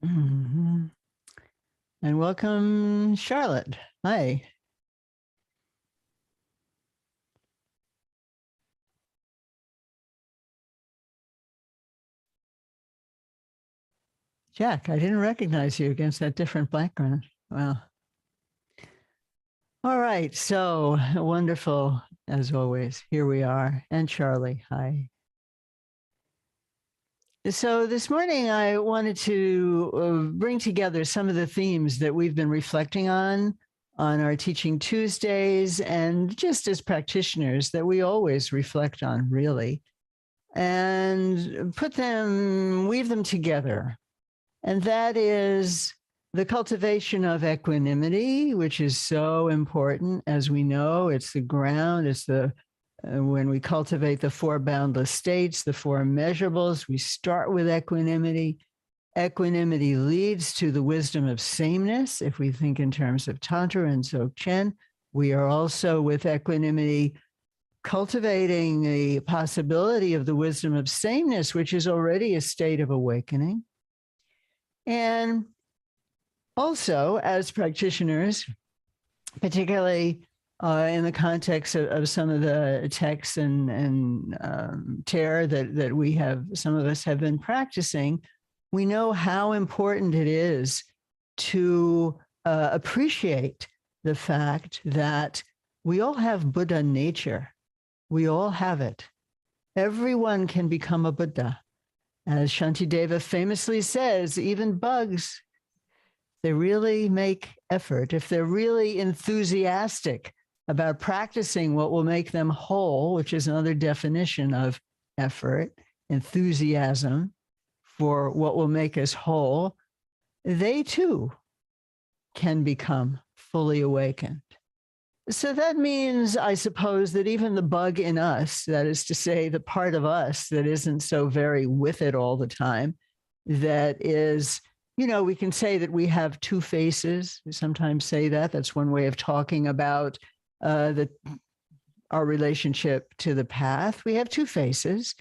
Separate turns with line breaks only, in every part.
Mhm. And welcome, Charlotte. Hi. Jack, I didn't recognize you against that different background. Wow. All right. So wonderful, as always. Here we are. And Charlie, hi. So this morning, I wanted to bring together some of the themes that we've been reflecting on our Teaching Tuesdays and just as practitioners that we always reflect on, really, and weave them together. And that is the cultivation of equanimity, which is so important. As we know, it's the ground, it's when we cultivate the four boundless states, the four immeasurables, we start with equanimity. Equanimity leads to the wisdom of sameness. If we think in terms of Tantra and Dzogchen, we are also with equanimity cultivating the possibility of the wisdom of sameness, which is already a state of awakening. And also, as practitioners, particularly in the context of some of the texts and tear that we have, some of us have been practicing, we know how important it is to appreciate the fact that we all have Buddha nature. We all have it. Everyone can become a Buddha. As Shantideva famously says, even bugs, they really make effort. If they're really enthusiastic about practicing what will make them whole, which is another definition of effort, enthusiasm for what will make us whole, they too can become fully awakened. So that means, I suppose, that even the bug in us, that is to say, the part of us that isn't so very with it all the time, that is, we can say that we have two faces. We sometimes say that. That's one way of talking about our relationship to the path. We have two faces.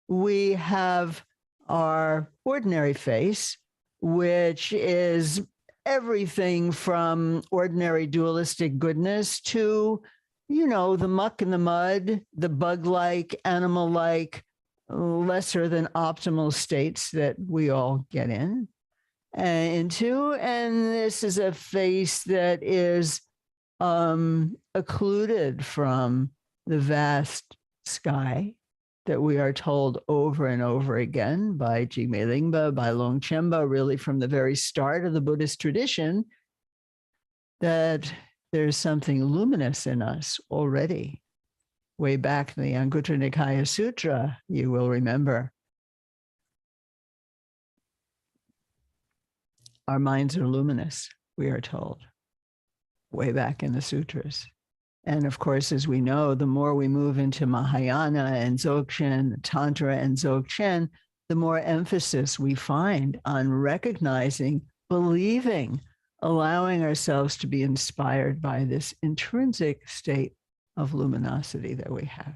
We have our ordinary face, which is everything from ordinary dualistic goodness to, the muck and the mud, the bug-like, animal-like, lesser than optimal states that we all get into. And this is a face that is occluded from the vast sky that we are told over and over again by Jigme Lingpa, by Longchenpa, really from the very start of the Buddhist tradition, that there's something luminous in us already. Way back in the Anguttara Nikaya Sutra, you will remember, our minds are luminous, we are told, way back in the sutras. And of course, as we know, the more we move into Mahayana and Dzogchen, Tantra and Dzogchen, the more emphasis we find on recognizing, believing, allowing ourselves to be inspired by this intrinsic state of luminosity that we have.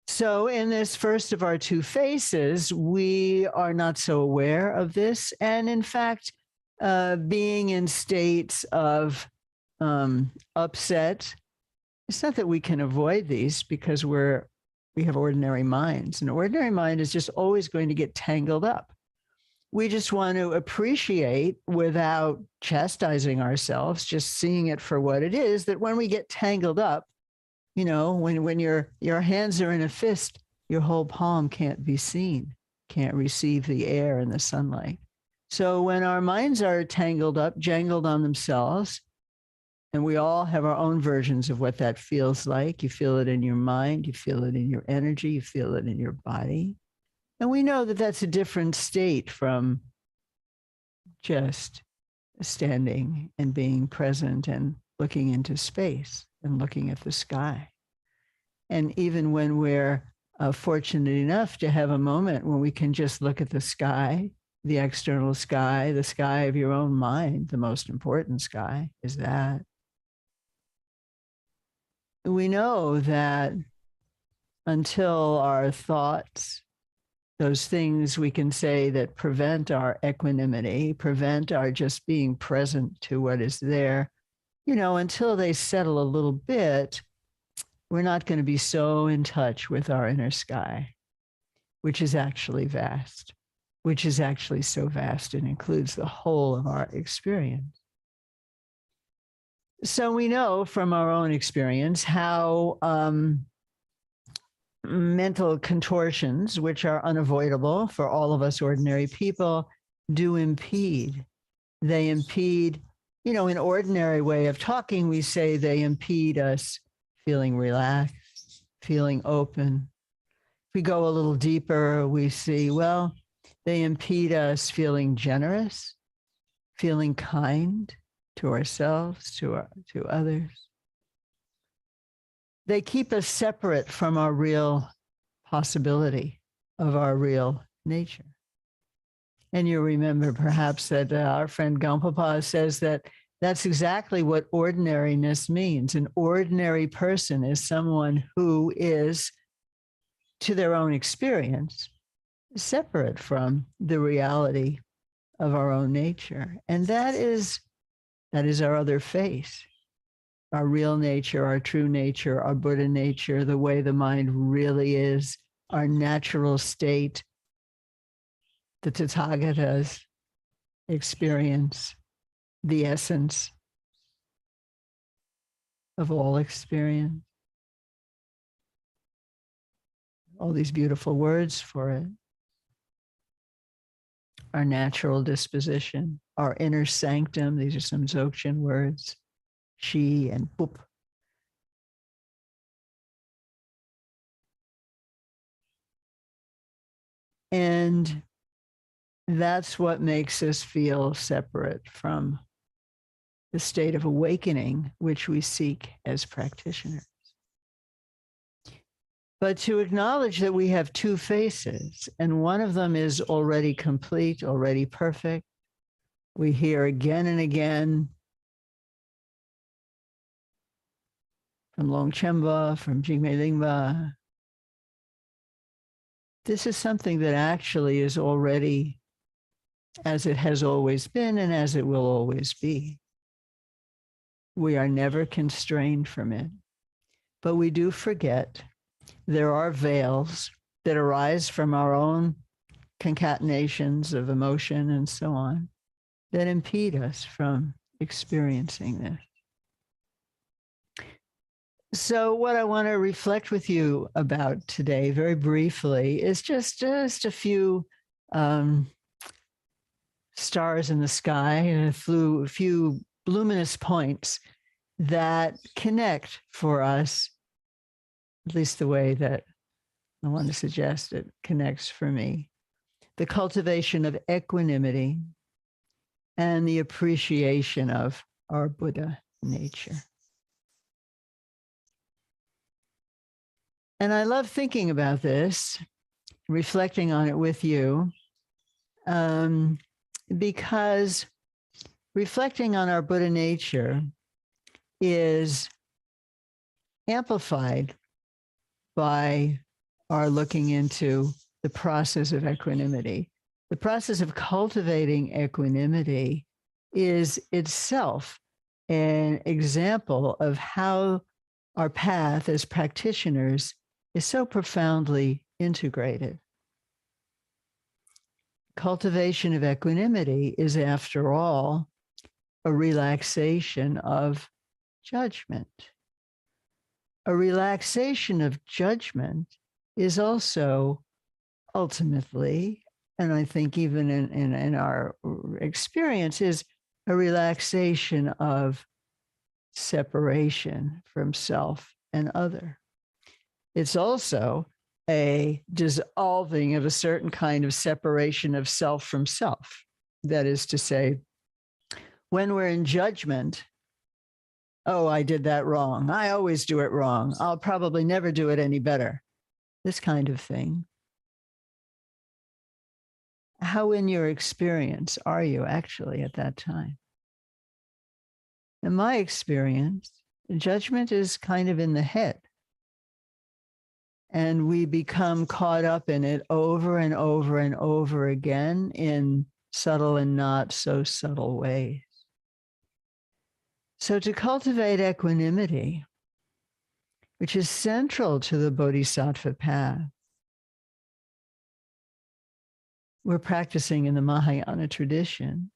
So in this first of our two faces, we are not so aware of this. And in fact, being in states of upset, it's not that we can avoid these because we have ordinary minds. An ordinary mind is just always going to get tangled up. We just want to appreciate without chastising ourselves, just seeing it for what it is, that when we get tangled up, when your hands are in a fist, your whole palm can't be seen, can't receive the air and the sunlight. So when our minds are tangled up, jangled on themselves, and we all have our own versions of what that feels like. You feel it in your mind, you feel it in your energy, you feel it in your body. And we know that that's a different state from just standing and being present and looking into space and looking at the sky. And even when we're fortunate enough to have a moment when we can just look at the sky, the external sky, the sky of your own mind, the most important sky is that. We know that until our thoughts those things we can say that prevent our equanimity, prevent our just being present to what is there, until they settle a little bit, we're not going to be so in touch with our inner sky, which is actually vast, which is actually so vast it includes the whole of our experience. So we know from our own experience how mental contortions, which are unavoidable for all of us ordinary people, do impede. They impede, in ordinary way of talking, we say they impede us feeling relaxed, feeling open. If we go a little deeper, we see, well, they impede us feeling generous, feeling kind to ourselves, to others. They keep us separate from our real possibility of our real nature. And you remember perhaps that our friend Gampapa says that that's exactly what ordinariness means. An ordinary person is someone who is, to their own experience, separate from the reality of our own nature. And that is our other face, our real nature, our true nature, our Buddha nature, the way the mind really is, our natural state, the Tathagatas experience, the essence of all experience. All these beautiful words for it. Our natural disposition, our inner sanctum. These are some Dzogchen words, Shi and Pup. And that's what makes us feel separate from the state of awakening, which we seek as practitioners. But to acknowledge that we have two faces, and one of them is already complete, already perfect. We hear again and again from Longchenpa, from Jigme Lingpa. This is something that actually is already as it has always been and as it will always be. We are never constrained from it, but we do forget there are veils that arise from our own concatenations of emotion and so on that impede us from experiencing this. So what I want to reflect with you about today very briefly is just a few stars in the sky and a few luminous points that connect for us, at least the way that I want to suggest it connects for me. The cultivation of equanimity and the appreciation of our Buddha nature. And I love thinking about this, reflecting on it with you, because reflecting on our Buddha nature is amplified by our looking into the process of equanimity. The process of cultivating equanimity is itself an example of how our path as practitioners is so profoundly integrated. Cultivation of equanimity is, after all, a relaxation of judgment. A relaxation of judgment is also ultimately, and I think even in our experience, is a relaxation of separation from self and other. It's also a dissolving of a certain kind of separation of self from self. That is to say, when we're in judgment, oh, I did that wrong. I always do it wrong. I'll probably never do it any better. This kind of thing. How in your experience are you actually at that time? In my experience, judgment is kind of in the head. And we become caught up in it over and over and over again in subtle and not so subtle ways. So to cultivate equanimity, which is central to the Bodhisattva path, we're practicing in the Mahayana tradition.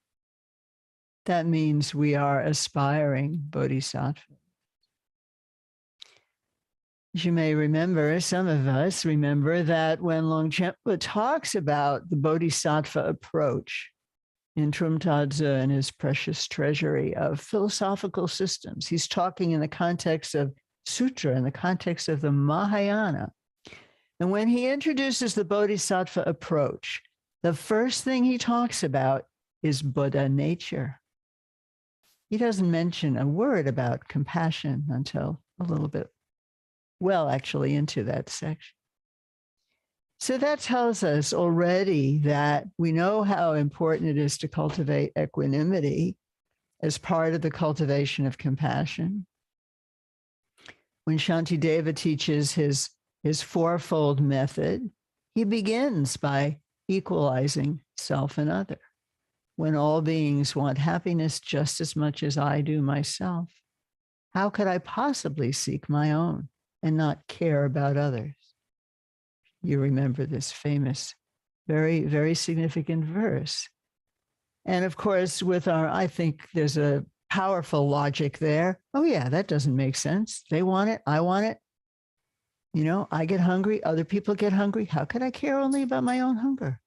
That means we are aspiring bodhisattvas. As you may remember, some of us remember that when Longchenpa talks about the bodhisattva approach in Trumtadze and his precious treasury of philosophical systems, he's talking in the context of sutra, in the context of the Mahayana. And when he introduces the bodhisattva approach, the first thing he talks about is Buddha nature. He doesn't mention a word about compassion until a little bit, well, actually into that section. So that tells us already that we know how important it is to cultivate equanimity as part of the cultivation of compassion. When Shantideva teaches his fourfold method, he begins by equalizing self and other. When all beings want happiness just as much as I do myself, how could I possibly seek my own and not care about others? You remember this famous, very, very significant verse. And of course, I think there's a powerful logic there. Oh yeah, that doesn't make sense. They want it, I want it. You know, I get hungry, other people get hungry. How could I care only about my own hunger?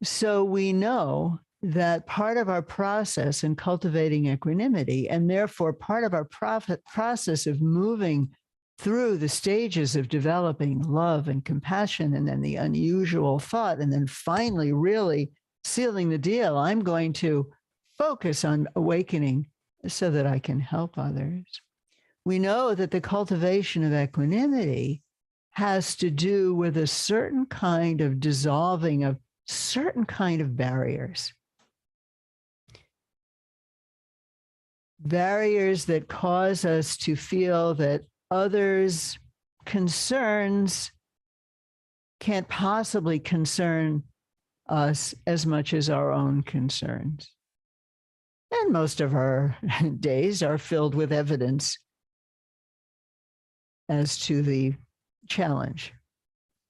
So we know that part of our process in cultivating equanimity, and therefore part of our process of moving through the stages of developing love and compassion, and then the unusual thought, and then finally really sealing the deal, I'm going to focus on awakening so that I can help others. We know that the cultivation of equanimity has to do with a certain kind of dissolving of certain kind of barriers. Barriers that cause us to feel that others' concerns can't possibly concern us as much as our own concerns. And most of our days are filled with evidence as to the challenge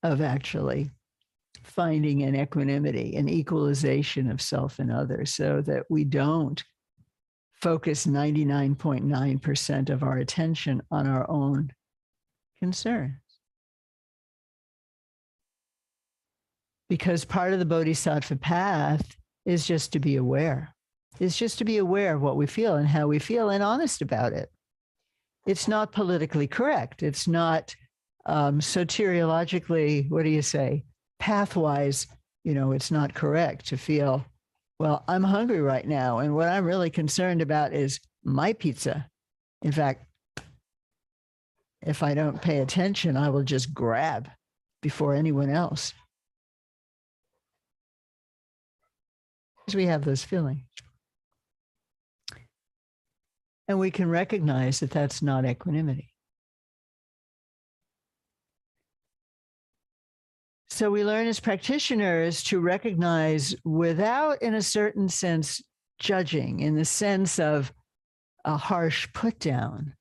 of actually finding an equanimity, an equalization of self and others, so that we don't focus 99.9% of our attention on our own concerns. Because part of the Bodhisattva path is just to be aware. It's just to be aware of what we feel and how we feel and honest about it. It's not politically correct. It's not soteriologically, what do you say, pathwise, it's not correct to feel, well, I'm hungry right now, and what I'm really concerned about is my pizza. In fact, if I don't pay attention, I will just grab before anyone else. Because we have those feelings. And we can recognize that that's not equanimity. So we learn as practitioners to recognize without, in a certain sense, judging, in the sense of a harsh put down.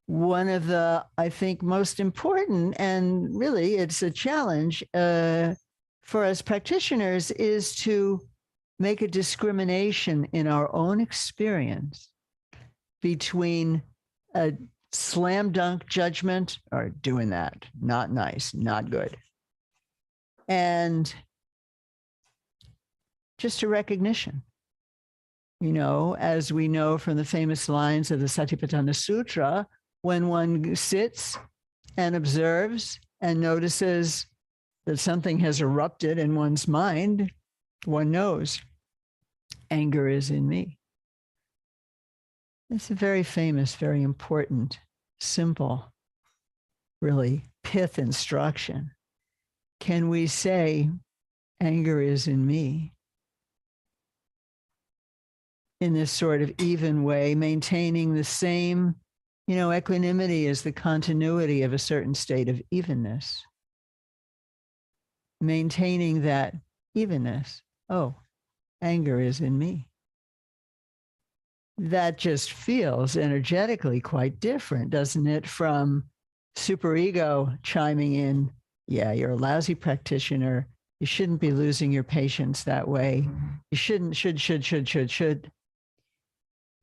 One of the, I think, most important, and really it's a challenge for us practitioners, is to make a discrimination in our own experience between a slam dunk judgment or doing that, not nice, not good, and just a recognition. As we know from the famous lines of the Satipatthana Sutra, when one sits and observes and notices that something has erupted in one's mind, one knows anger is in me. It's a very famous, very important, simple, really pith instruction. Can we say anger is in me in this sort of even way, maintaining the same You know, equanimity is the continuity of a certain state of evenness, maintaining that evenness. Oh, anger is in me. That just feels energetically quite different, doesn't it, from superego chiming in, yeah, you're a lousy practitioner. You shouldn't be losing your patience that way. You shouldn't, should.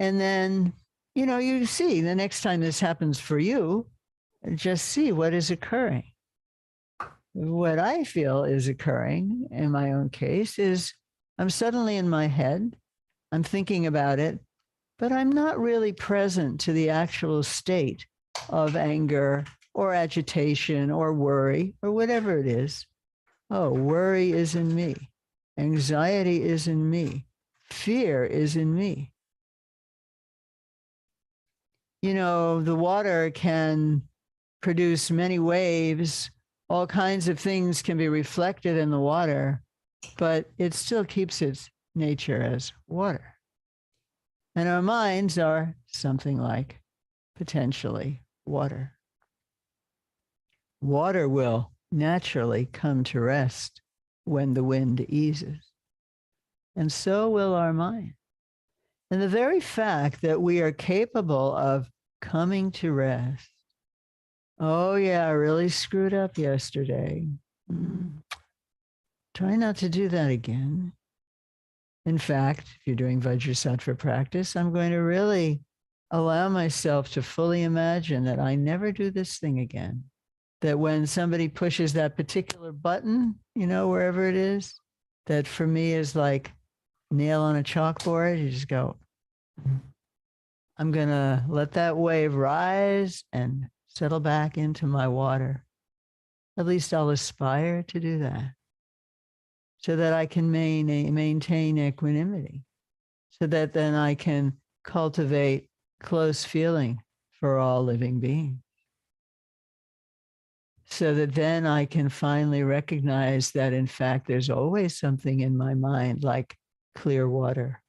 And then, you know, you see the next time this happens for you, just see what is occurring. What I feel is occurring in my own case is I'm suddenly in my head, I'm thinking about it, but I'm not really present to the actual state of anger or agitation or worry or whatever it is. Oh, worry is in me. Anxiety is in me. Fear is in me. You know, the water can produce many waves. All kinds of things can be reflected in the water, but it still keeps its nature as water. And our minds are something like potentially water. Water will naturally come to rest when the wind eases. And so will our mind. And the very fact that we are capable of coming to rest. Oh, yeah, I really screwed up yesterday. Try not to do that again. In fact, if you're doing Vajrasattva practice, I'm going to really allow myself to fully imagine that I never do this thing again. That when somebody pushes that particular button, you know, wherever it is, that for me is like nail on a chalkboard. You just go, I'm going to let that wave rise and settle back into my water. At least I'll aspire to do that so that I can maintain equanimity, so that then I can cultivate close feeling for all living beings. So that then I can finally recognize that, in fact, there's always something in my mind like clear water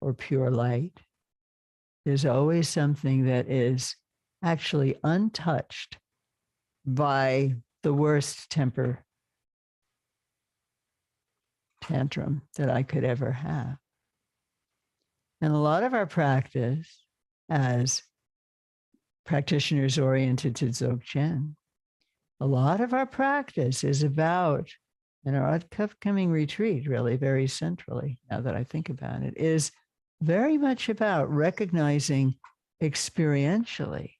or pure light. There's always something that is actually untouched by the worst temper tantrum that I could ever have. And a lot of our practice as practitioners oriented to Dzogchen, a lot of our practice is about, and our upcoming retreat really very centrally, now that I think about it, is very much about recognizing experientially,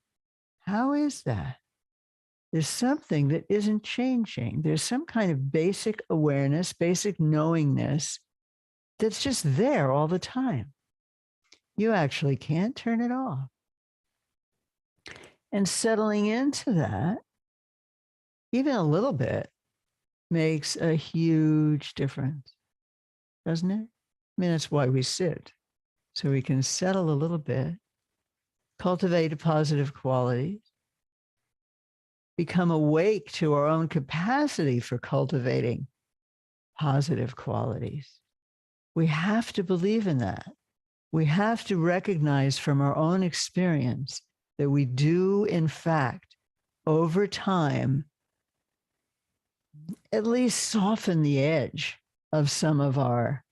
how is that? There's something that isn't changing. There's some kind of basic awareness, basic knowingness that's just there all the time. You actually can't turn it off. And settling into that, even a little bit, makes a huge difference, doesn't it? I mean, that's why we sit, so we can settle a little bit, cultivate positive qualities, become awake to our own capacity for cultivating positive qualities. We have to believe in that. We have to recognize from our own experience that we do, in fact, over time, at least soften the edge of some of our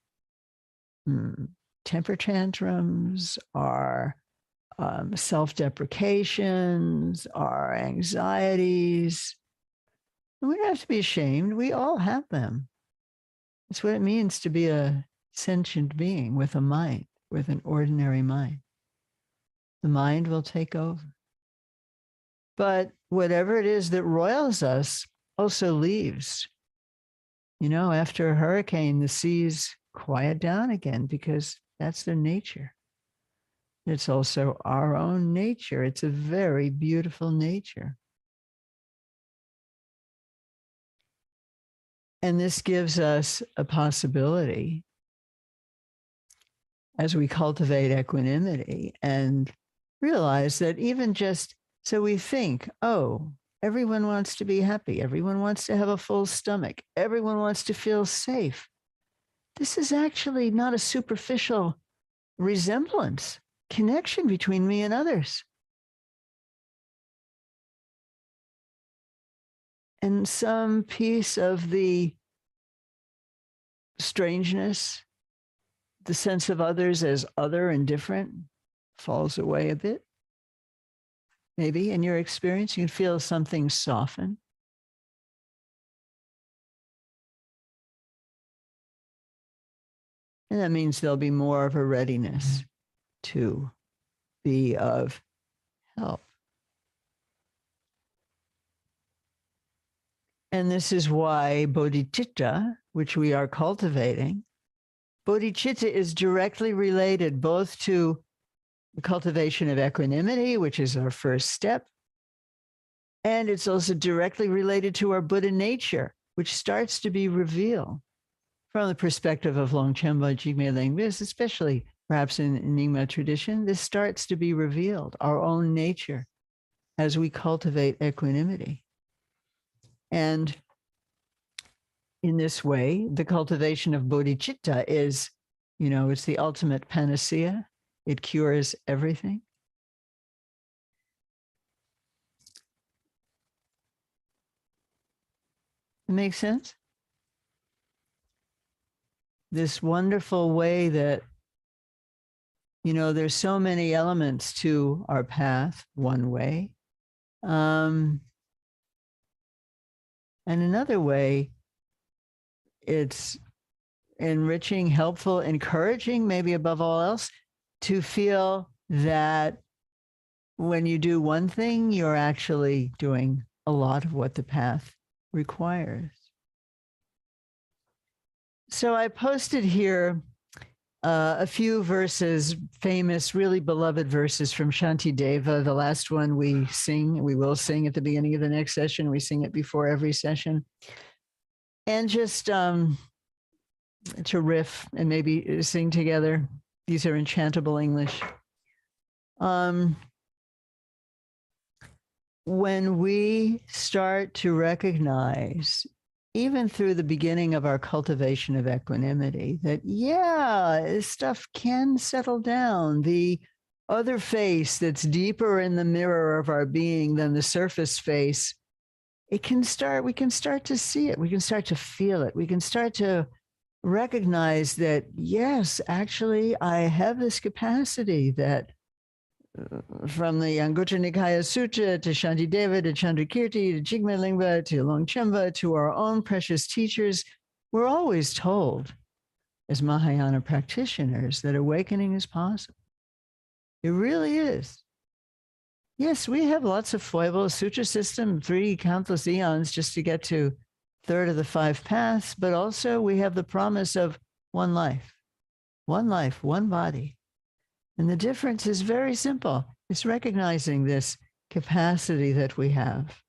temper tantrums, our self-deprecations, our anxieties. And we don't have to be ashamed. We all have them. That's what it means to be a sentient being with a mind, with an ordinary mind. The mind will take over. But whatever it is that roils us also leaves. You know, after a hurricane, the seas quiet down again because that's their nature. It's also our own nature. It's a very beautiful nature. And this gives us a possibility as we cultivate equanimity and realize that even just so we think, oh, everyone wants to be happy. Everyone wants to have a full stomach. Everyone wants to feel safe. This is actually not a superficial resemblance, connection between me and others. and some piece of the strangeness, the sense of others as other and different, falls away a bit. Maybe in your experience, you can feel something soften. And that means there'll be more of a readiness to be of help. And this is why bodhicitta, which we are cultivating, bodhicitta is directly related both to the cultivation of equanimity, which is our first step, and it's also directly related to our Buddha nature, which starts to be revealed from the perspective of Longchenpa, Jigme linguists, especially perhaps in Nyingma tradition. This starts to be revealed, our own nature, as we cultivate equanimity. And in this way, the cultivation of bodhicitta is, it's the ultimate panacea. It cures everything. It makes sense? This wonderful way that, there's so many elements to our path, one way. And another way, it's enriching, helpful, encouraging, maybe above all else, to feel that when you do one thing, you're actually doing a lot of what the path requires. So I posted here a few verses, famous, really beloved verses from Shantideva. The last one we will sing at the beginning of the next session. We sing it before every session. And just to riff and maybe sing together. These are enchantable English. When we start to recognize, even through the beginning of our cultivation of equanimity, that, stuff can settle down. The other face that's deeper in the mirror of our being than the surface face, we can start to see it. We can start to feel it. We can start to recognize that, yes, actually, I have this capacity that from the Anguttara Nikaya Sutta to Shantideva to Chandrakirti to Jigme Lingpa to Longchenpa to our own precious teachers, we're always told as Mahayana practitioners that awakening is possible. It really is. Yes, we have lots of foibles, sutra system, 3 countless eons just to get to third of the 5 paths, but also we have the promise of one life, one body. And the difference is very simple. It's recognizing this capacity that we have.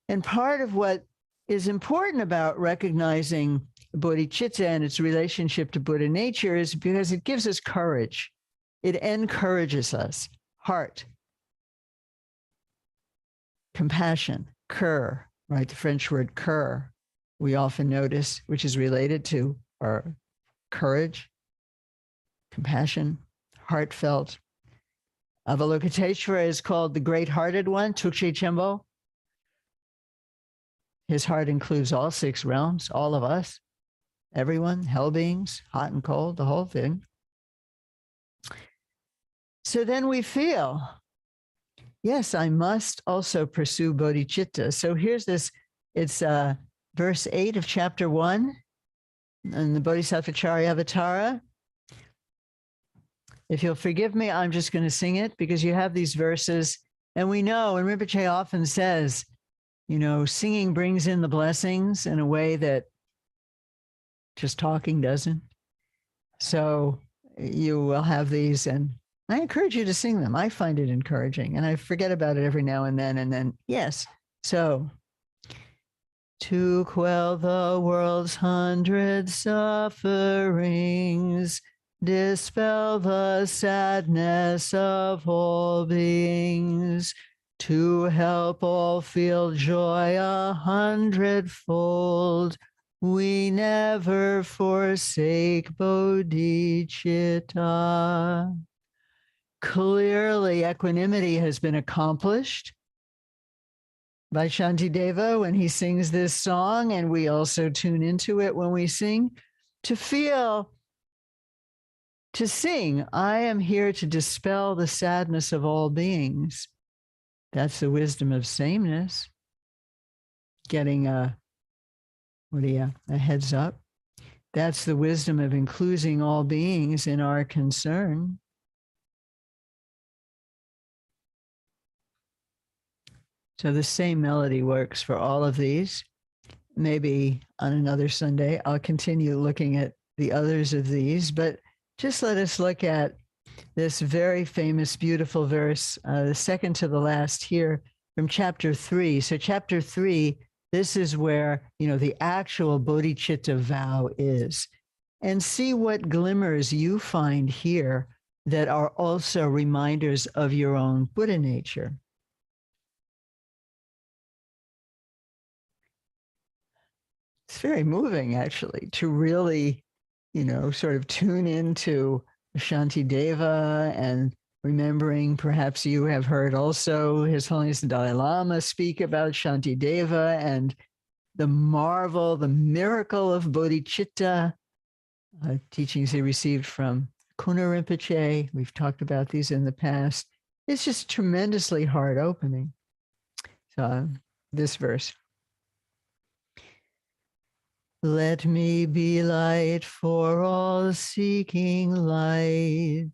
And part of what is important about recognizing bodhicitta and its relationship to Buddha nature is because it gives us courage. It encourages us. Heart, compassion, cœur, right? The French word cœur, we often notice, which is related to our courage, compassion, heartfelt. Avalokiteshvara is called the great-hearted one, Tukche Chembo. His heart includes all 6 realms, all of us, everyone, hell beings, hot and cold, the whole thing. So then we feel, yes, I must also pursue bodhicitta. So here's this, it's verse 8 of chapter 1 in the Bodhisattva Charyavatara. If you'll forgive me, I'm just going to sing it because you have these verses. And we know, and Rinpoche often says, singing brings in the blessings in a way that just talking doesn't. So you will have these, and I encourage you to sing them. I find it encouraging, and I forget about it every now and then, yes. So, to quell the world's 100 sufferings, dispel the sadness of all beings, to help all feel joy 100-fold, we never forsake bodhicitta. Clearly, equanimity has been accomplished. by Shantideva when he sings this song, and we also tune into it when we sing, to feel, to sing, I am here to dispel the sadness of all beings. That's the wisdom of sameness. Getting a heads up. That's the wisdom of including all beings in our concern. So the same melody works for all of these. Maybe on another Sunday, I'll continue looking at the others of these, but just let us look at this very famous, beautiful verse, the second to the last here from chapter 3. So chapter 3, this is where, the actual Bodhichitta vow is. And see what glimmers you find here that are also reminders of your own Buddha nature. It's very moving, actually, to really, sort of tune into Shantideva and remembering, perhaps you have heard also His Holiness the Dalai Lama speak about Shantideva and the marvel, the miracle of bodhicitta, teachings he received from Kuna Rinpoche. We've talked about these in the past. It's just tremendously heart opening. So this verse. Let me be light for all seeking light,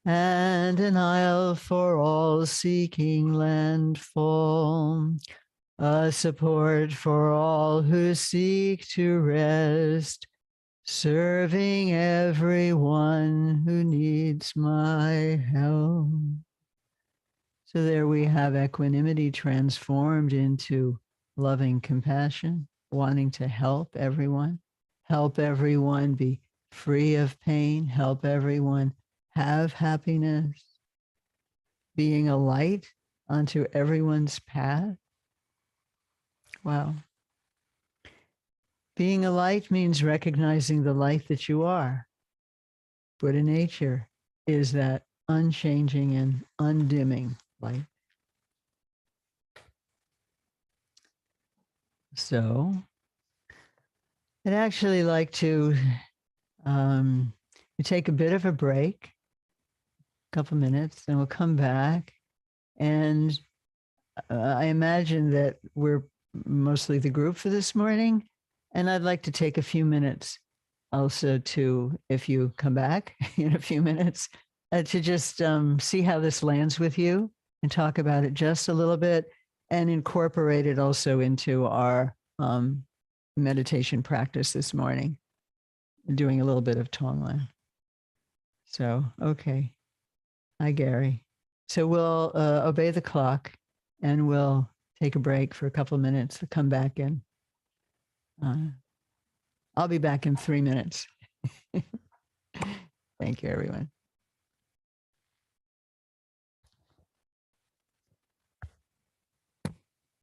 and an isle for all seeking landfall, a support for all who seek to rest, serving everyone who needs my help. So there we have equanimity transformed into loving compassion, wanting to help everyone be free of pain, help everyone have happiness, being a light onto everyone's path. Wow. Being a light means recognizing the light that you are. Buddha nature is that unchanging and undimming light. So I'd actually like to take a bit of a break, a couple minutes, and we'll come back. And I imagine that we're mostly the group for this morning. And I'd like to take a few minutes also to, if you come back in a few minutes, to just see how this lands with you and talk about it just a little bit and incorporate it also into our meditation practice this morning, doing a little bit of Tonglen. So, okay. Hi, Gary. So we'll obey the clock and we'll take a break for a couple of minutes to come back in. I'll be back in 3 minutes. Thank you, everyone.